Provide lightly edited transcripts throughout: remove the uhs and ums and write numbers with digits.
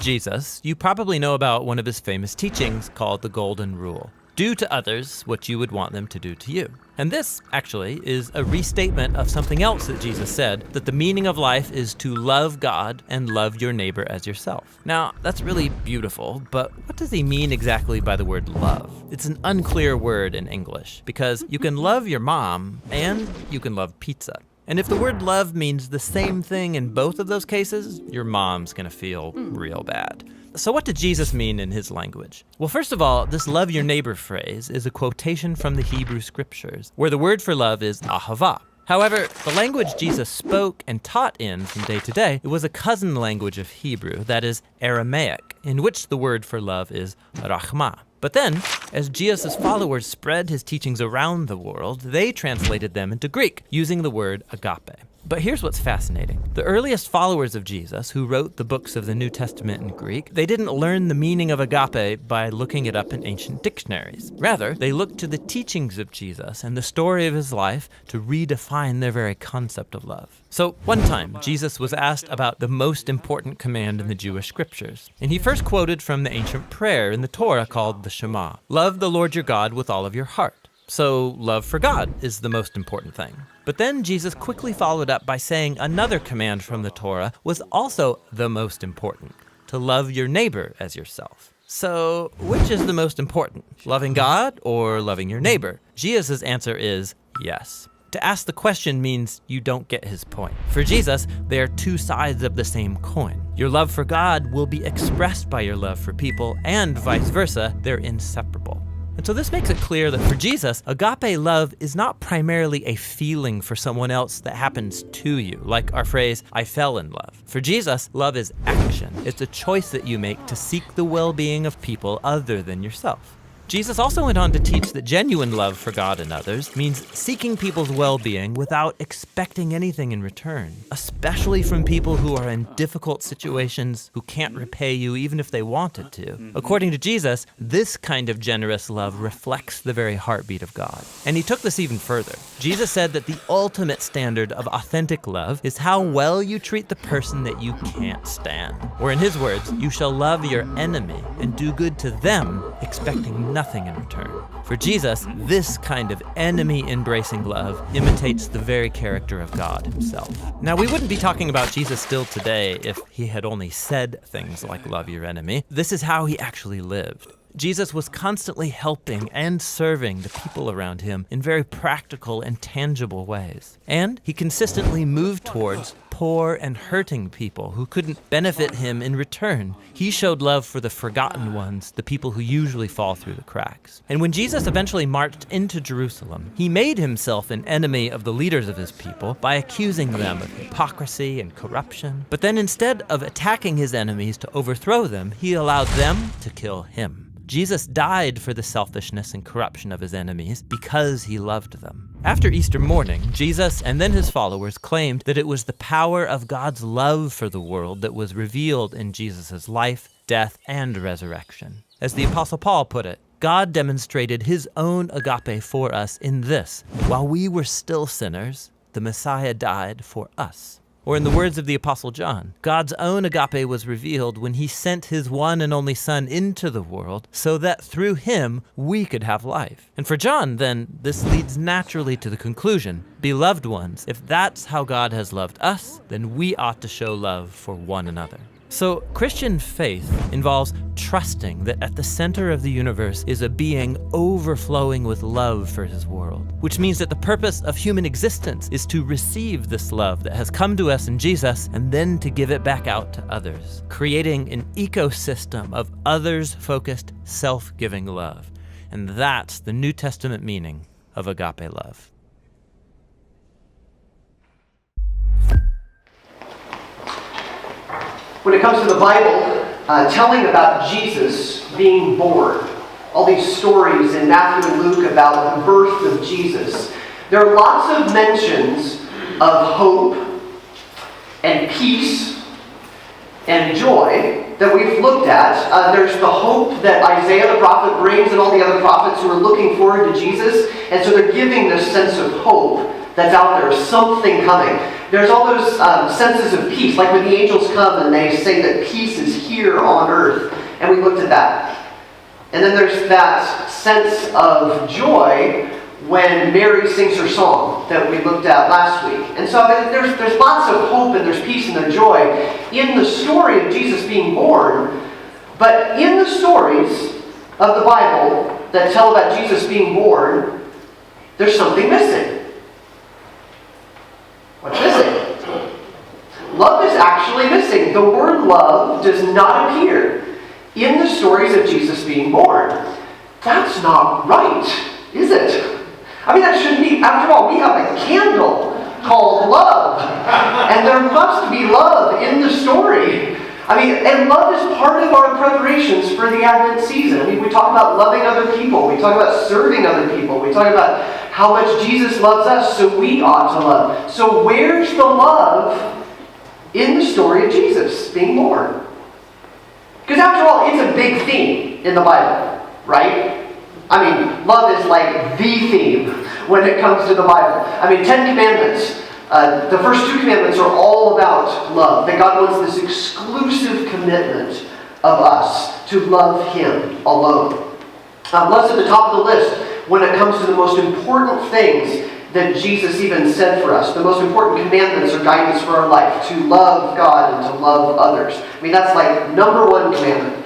Jesus, you probably know about one of his famous teachings called the Golden Rule. Do to others what you would want them to do to you. And this, actually, is a restatement of something else that Jesus said, that the meaning of life is to love God and love your neighbor as yourself. Now, that's really beautiful, but what does he mean exactly by the word love? It's an unclear word in English, because you can love your mom and you can love pizza. And if the word love means the same thing in both of those cases, your mom's gonna feel real bad. So what did Jesus mean in his language? Well, first of all, this love your neighbor phrase is a quotation from the Hebrew scriptures, where the word for love is ahava. However, the language Jesus spoke and taught in from day to day, it was a cousin language of Hebrew, that is Aramaic, in which the word for love is rachma. But then, as Jesus' followers spread his teachings around the world, they translated them into Greek, using the word agape. But here's what's fascinating. The earliest followers of Jesus, who wrote the books of the New Testament in Greek, they didn't learn the meaning of agape by looking it up in ancient dictionaries. Rather, they looked to the teachings of Jesus and the story of his life to redefine their very concept of love. So one time, Jesus was asked about the most important command in the Jewish scriptures. And he first quoted from the ancient prayer in the Torah called the Shema. Love the Lord your God with all of your heart. So love for God is the most important thing. But then Jesus quickly followed up by saying another command from the Torah was also the most important, to love your neighbor as yourself. So which is the most important, loving God or loving your neighbor? Jesus' answer is yes. To ask the question means you don't get his point. For Jesus, they are two sides of the same coin. Your love for God will be expressed by your love for people, and vice versa, they're inseparable. And so this makes it clear that for Jesus, agape love is not primarily a feeling for someone else that happens to you, like our phrase, I fell in love. For Jesus, love is action. It's a choice that you make to seek the well-being of people other than yourself. Jesus also went on to teach that genuine love for God and others means seeking people's well-being without expecting anything in return, especially from people who are in difficult situations, who can't repay you even if they wanted to. According to Jesus, this kind of generous love reflects the very heartbeat of God. And he took this even further. Jesus said that the ultimate standard of authentic love is how well you treat the person that you can't stand. Or in his words, you shall love your enemy and do good to them, expecting nothing in return. For Jesus, this kind of enemy-embracing love imitates the very character of God himself. Now, we wouldn't be talking about Jesus still today if he had only said things like love your enemy. This is how he actually lived. Jesus was constantly helping and serving the people around him in very practical and tangible ways. And he consistently moved towards poor and hurting people who couldn't benefit him in return. He showed love for the forgotten ones, the people who usually fall through the cracks. And when Jesus eventually marched into Jerusalem, he made himself an enemy of the leaders of his people by accusing them of hypocrisy and corruption. But then instead of attacking his enemies to overthrow them, he allowed them to kill him. Jesus died for the selfishness and corruption of his enemies because he loved them. After Easter morning, Jesus and then his followers claimed that it was the power of God's love for the world that was revealed in Jesus' life, death, and resurrection. As the Apostle Paul put it, God demonstrated his own agape for us in this: while we were still sinners, the Messiah died for us. Or in the words of the Apostle John, God's own agape was revealed when he sent his one and only Son into the world so that through him we could have life. And for John, then, this leads naturally to the conclusion, beloved ones, if that's how God has loved us, then we ought to show love for one another. So Christian faith involves trusting that at the center of the universe is a being overflowing with love for his world, which means that the purpose of human existence is to receive this love that has come to us in Jesus and then to give it back out to others, creating an ecosystem of others-focused, self-giving love. And that's the New Testament meaning of agape love. When it comes to the Bible, telling about Jesus being born, all these stories in Matthew and Luke about the birth of Jesus, there are lots of mentions of hope and peace and joy that we've looked at. There's the hope that Isaiah the prophet brings and all the other prophets who are looking forward to Jesus, and so they're giving this sense of hope that's out there, something coming. There's all those senses of peace, like when the angels come and they say that peace is here on earth, and we looked at that. And then there's that sense of joy when Mary sings her song that we looked at last week. And so there's lots of hope and there's peace and there's joy in the story of Jesus being born. But in the stories of the Bible that tell about Jesus being born, there's something missing. What's missing? Love is actually missing. The word love does not appear in the stories of Jesus being born. That's not right, is it? I mean, that shouldn't be. After all, we have a candle called love. And there must be love in the story. I mean, and love is part of our preparations for the Advent season. I mean, we talk about loving other people. We talk about serving other people. We talk about how much Jesus loves us, so we ought to love. So where's the love in the story of Jesus being born? Because after all, it's a big theme in the Bible, right? I mean, love is like the theme when it comes to the Bible. I mean, 10 Commandments. The first 2 commandments are all about love. That God wants this exclusive commitment of us to love Him alone. Love's at the top of the list when it comes to the most important things that Jesus even said for us. The most important commandments or guidance for our life. To love God and to love others. I mean, that's like number 1 commandment.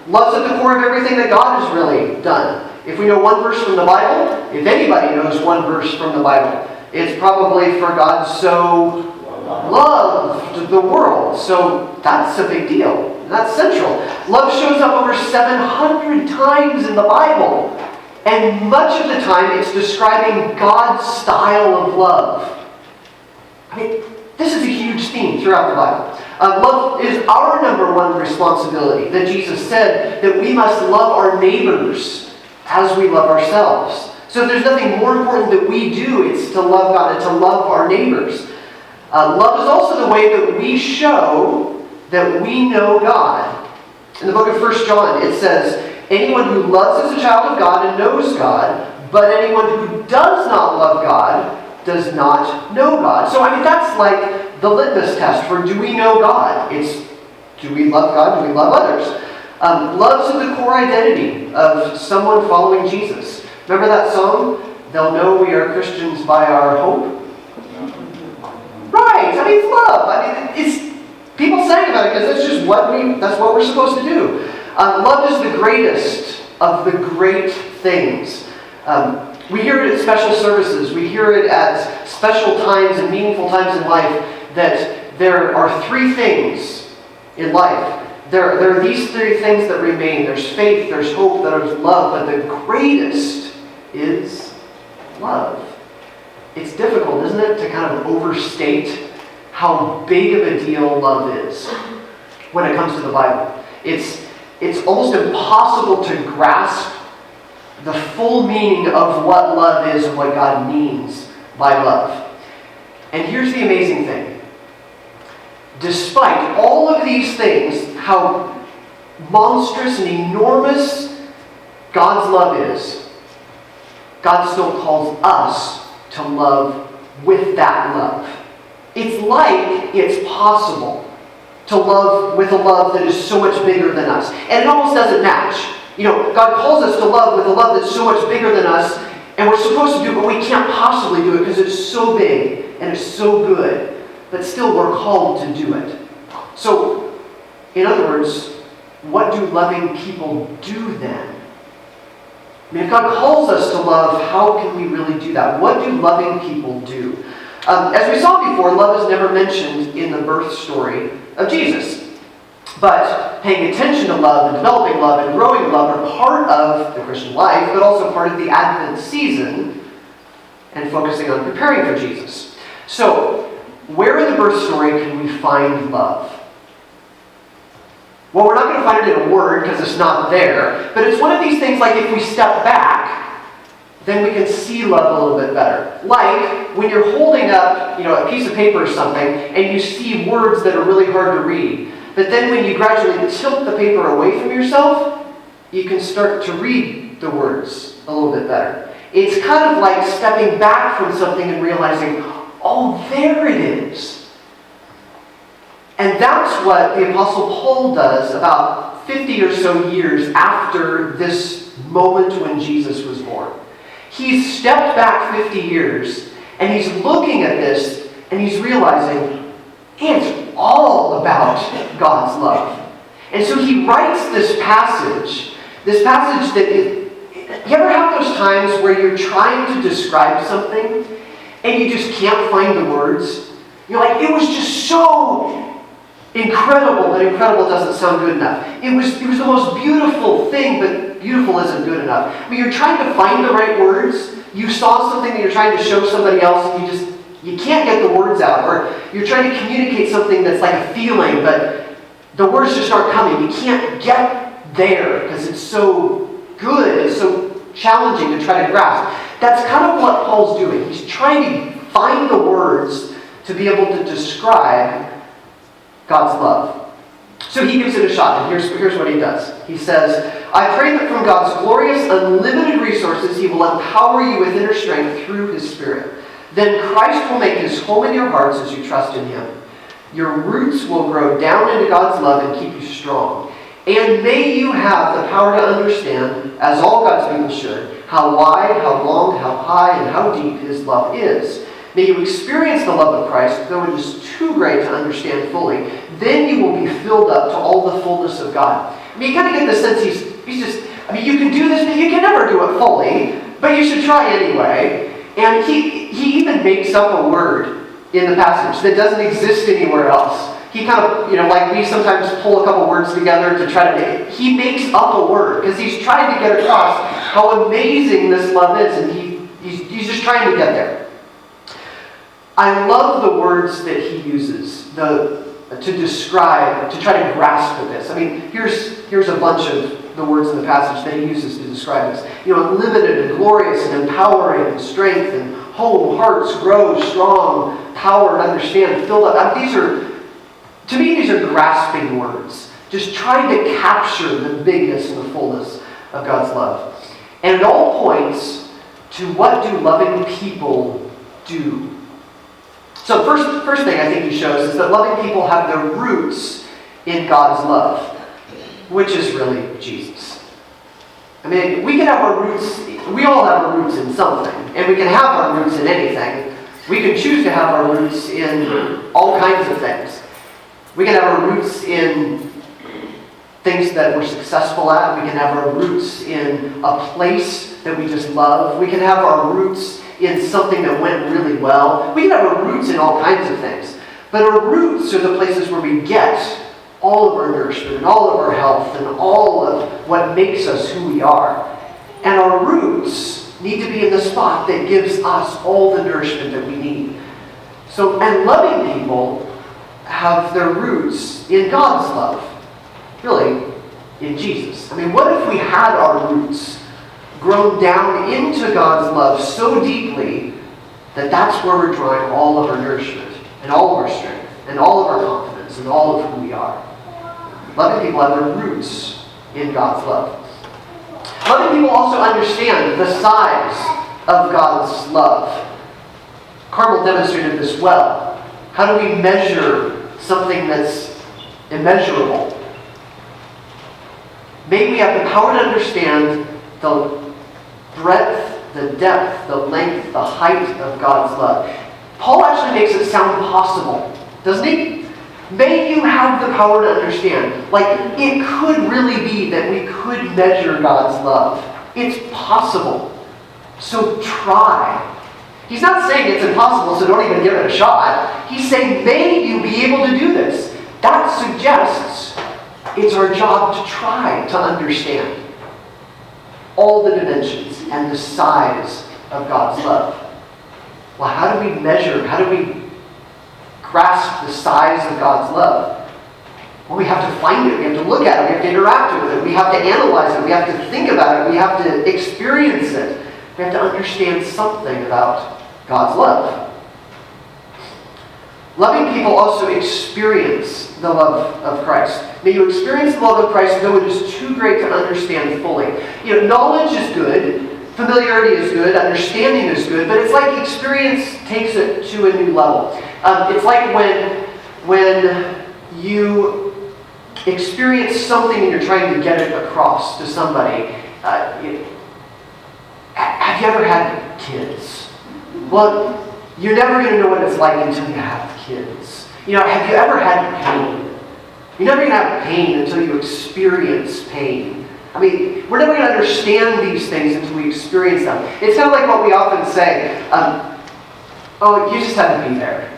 Love's at the core of everything that God has really done. If we know one verse from the Bible, if anybody knows one verse from the Bible, it's probably for God so loved the world. So that's a big deal. That's central. Love shows up over 700 times in the Bible. And much of the time it's describing God's style of love. I mean, this is a huge theme throughout the Bible. Love is our number 1 responsibility. That Jesus said that we must love our neighbors as we love ourselves. So if there's nothing more important that we do, it's to love God and to love our neighbors. Love is also the way that we show that we know God. In the book of 1 John, it says, anyone who loves is a child of God and knows God, but anyone who does not love God does not know God. So, I mean, that's like the litmus test for do we know God? It's do we love God? Do we love others? Love's at the core identity of someone following Jesus. Remember that song? They'll know we are Christians by our hope. Right. I mean, it's love. I mean, it's people saying about it because that's just that's what we're supposed to do. Love is the greatest of the great things. We hear it at special services. We hear it at special times and meaningful times in life that there are 3 things in life. There are these 3 things that remain. There's faith, there's hope, there's love, but the greatest is love. It's difficult, isn't it, to kind of overstate how big of a deal love is when it comes to the Bible. It's almost impossible to grasp the full meaning of what love is and what God means by love. And here's the amazing thing. Despite all of these things, how monstrous and enormous God's love is, God still calls us to love with that love. It's like it's possible to love with a love that is so much bigger than us. And it almost doesn't match. You know, God calls us to love with a love that's so much bigger than us, and we're supposed to do it, but we can't possibly do it because it's so big and it's so good. But still, we're called to do it. So, in other words, what do loving people do then? I mean, if God calls us to love, how can we really do that? What do loving people do? As we saw before, love is never mentioned in the birth story of Jesus. But paying attention to love and developing love and growing in love are part of the Christian life, but also part of the Advent season and focusing on preparing for Jesus. So, where in the birth story can we find love? Well, we're not going to find it in a word because it's not there, but it's one of these things like if we step back, then we can see love a little bit better. Like when you're holding up, a piece of paper or something, and you see words that are really hard to read. But then when you gradually tilt the paper away from yourself, you can start to read the words a little bit better. It's kind of like stepping back from something and realizing, oh, there it is. And that's what the Apostle Paul does about 50 or so years after this moment when Jesus was born. He's stepped back 50 years, and he's looking at this, and he's realizing it's all about God's love. And so he writes this passage that you ever have those times where you're trying to describe something and you just can't find the words? You're like, it was just so incredible, but incredible doesn't sound good enough. It was the most beautiful thing, but beautiful isn't good enough. I mean, you're trying to find the right words. You saw something that you're trying to show somebody else, and you can't get the words out. Or you're trying to communicate something that's like a feeling, but the words just aren't coming. You can't get there because it's so good, it's so challenging to try to grasp. That's kind of what Paul's doing. He's trying to find the words to be able to describe God's love. So he gives it a shot, and here's what he does. He says, I pray that from God's glorious, unlimited resources, he will empower you with inner strength through his Spirit. Then Christ will make his home in your hearts as you trust in him. Your roots will grow down into God's love and keep you strong. And may you have the power to understand, as all God's people should, how wide, how long, how high, and how deep his love is. May you experience the love of Christ, though it is too great to understand fully. Then you will be filled up to all the fullness of God. I mean, you kind of get the sense he's just, I mean, you can do this, but you can never do it fully, but you should try anyway. And he even makes up a word in the passage that doesn't exist anywhere else. He kind of, like we sometimes pull a couple words together to try to he makes up a word because he's trying to get across how amazing this love is, and he's just trying to get there. I love the words that he uses to describe, to try to grasp this. I mean, here's a bunch of the words in the passage that he uses to describe this. Unlimited and glorious and empowering and strength and home, hearts grow strong, power and understand, filled up. To me, these are grasping words. Just trying to capture the bigness and the fullness of God's love. And it all points to what do loving people do. So first thing I think he shows is that loving people have their roots in God's love, which is really Jesus. I mean, we can have our roots, we all have our roots in something, and we can have our roots in anything. We can choose to have our roots in all kinds of things. We can have our roots in things that we're successful at. We can have our roots in a place that we just love. We can have our roots in something that went really well. We can have our roots in all kinds of things. But our roots are the places where we get all of our nourishment and all of our health and all of what makes us who we are. And our roots need to be in the spot that gives us all the nourishment that we need. And loving people have their roots in God's love. Really, in Jesus. I mean, what if we had our roots grown down into God's love so deeply that that's where we're drawing all of our nourishment and all of our strength and all of our confidence and all of who we are. Loving people have their roots in God's love. Loving people also understand the size of God's love. Carmel demonstrated this well. How do we measure something that's immeasurable? May we have the power to understand the breadth, the depth, the length, the height of God's love. Paul actually makes it sound possible, doesn't he? May you have the power to understand. Like, it could really be that we could measure God's love. It's possible. So try. He's not saying it's impossible, so don't even give it a shot. He's saying, may you be able to do this. That suggests it's our job to try to understand all the dimensions and the size of God's love. Well, how do we measure? How do we grasp the size of God's love? Well, we have to find it. We have to look at it. We have to interact with it. We have to analyze it. We have to think about it. We have to experience it. We have to understand something about God's love. Loving people also experience the love of Christ. May you experience the love of Christ, though it is too great to understand fully. Knowledge is good. Familiarity is good, understanding is good, but it's like experience takes it to a new level. It's like when you experience something and you're trying to get it across to somebody. Have you ever had kids? Well, you're never going to know what it's like until you have kids. Have you ever had pain? You're never going to have pain until you experience pain. We're never going to understand these things until we experience them. It's kind of like what we often say, oh, you just had to be there.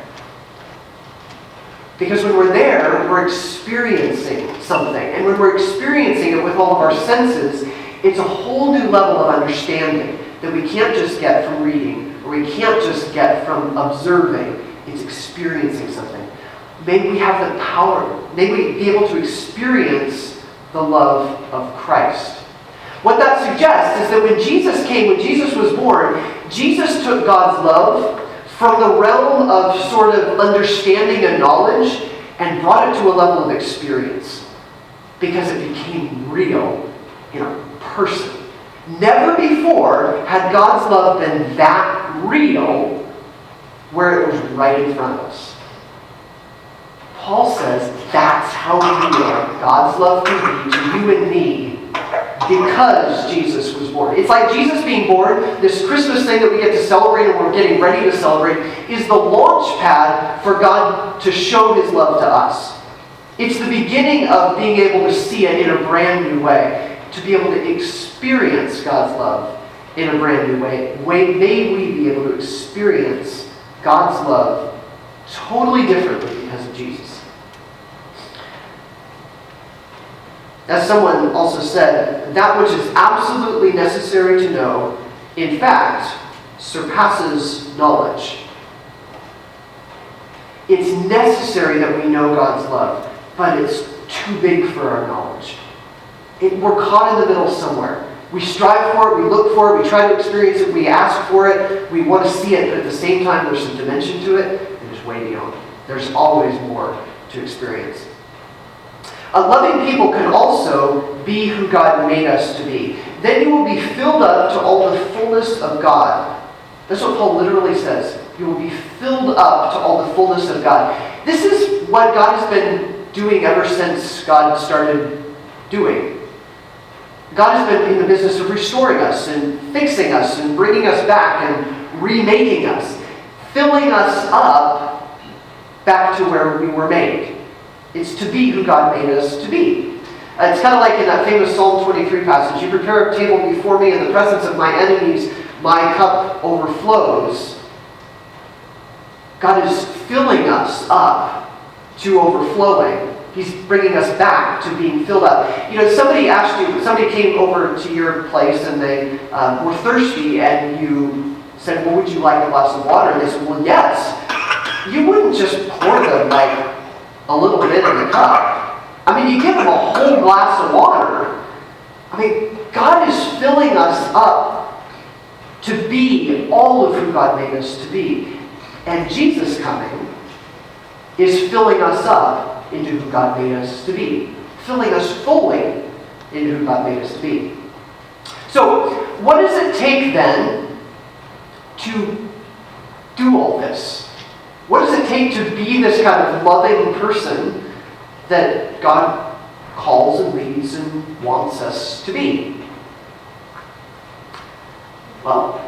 Because when we're there, we're experiencing something. And when we're experiencing it with all of our senses, it's a whole new level of understanding that we can't just get from reading, or we can't just get from observing. It's experiencing something. May we have the power, may we be able to experience the love of Christ. What that suggests is that when Jesus came, when Jesus was born, Jesus took God's love from the realm of sort of understanding and knowledge and brought it to a level of experience. Because it became real in a person. Never before had God's love been that real where it was right in front of us. Paul says that's how real God's love can be to you and me because Jesus was born. It's like Jesus being born, this Christmas thing that we get to celebrate and we're getting ready to celebrate, is the launch pad for God to show His love to us. It's the beginning of being able to see it in a brand new way, to be able to experience God's love in a brand new way. May we be able to experience God's love totally differently because of Jesus. As someone also said, that which is absolutely necessary to know, in fact, surpasses knowledge. It's necessary that we know God's love, but it's too big for our knowledge. We're caught in the middle somewhere. We strive for it, we look for it, we try to experience it, we ask for it, we want to see it, but at the same time there's some dimension to it, and there's way beyond. There's always more to experience. Loving people can also be who God made us to be. Then you will be filled up to all the fullness of God. That's what Paul literally says. You will be filled up to all the fullness of God. This is what God has been doing ever since God started doing. God has been in the business of restoring us and fixing us and bringing us back and remaking us, filling us up back to where we were made. It's to be who God made us to be. It's kind of like in that famous Psalm 23 passage. You prepare a table before me in the presence of my enemies. My cup overflows. God is filling us up to overflowing. He's bringing us back to being filled up. Somebody came over to your place and they were thirsty and you said, well, would you like a glass of water? And they said, well, yes. You wouldn't just pour them like a little bit in the cup. You give them a whole glass of water. God is filling us up to be all of who God made us to be. And Jesus coming is filling us up into who God made us to be. Filling us fully into who God made us to be. So, what does it take then to do all this? What does it take to be this kind of loving person that God calls and leads and wants us to be? Well,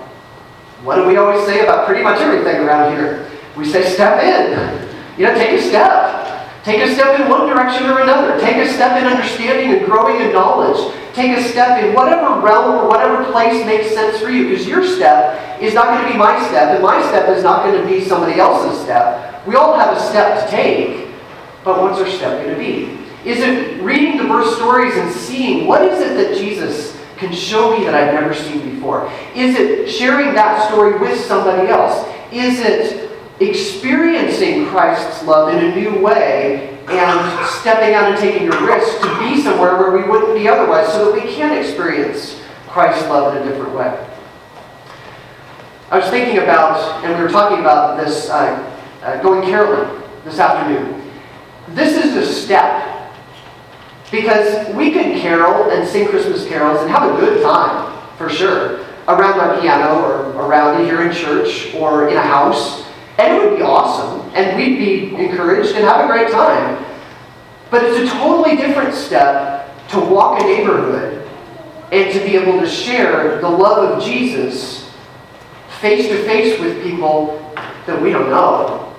what do we always say about pretty much everything around here? We say step in. Take a step. Take a step in one direction or another. Take a step in understanding and growing in knowledge. Take a step in whatever realm or whatever place makes sense for you. Because your step is not going to be my step, and my step is not going to be somebody else's step. We all have a step to take, but what's our step going to be? Is it reading the birth stories and seeing what is it that Jesus can show me that I've never seen before? Is it sharing that story with somebody else? Is it experiencing Christ's love in a new way and stepping out and taking a risk to be somewhere where we wouldn't be otherwise so that we can experience Christ's love in a different way? I was thinking about, and we were talking about this going caroling this afternoon. This is a step. Because we can carol and sing Christmas carols and have a good time, for sure. around our piano or around it here in church or in a house, and it would be awesome, and we'd be encouraged and have a great time. But it's a totally different step to walk a neighborhood and to be able to share the love of Jesus face to face with people that we don't know,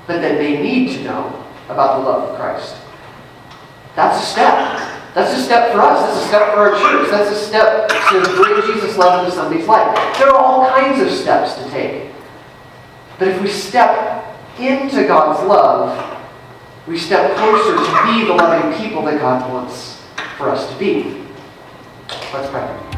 but that they need to know about the love of Christ. That's a step. That's a step for us. That's a step for our church. That's a step to bring Jesus' love into somebody's life. There are all kinds of steps to take. But if we step into God's love, we step closer to be the loving people that God wants for us to be. Let's pray.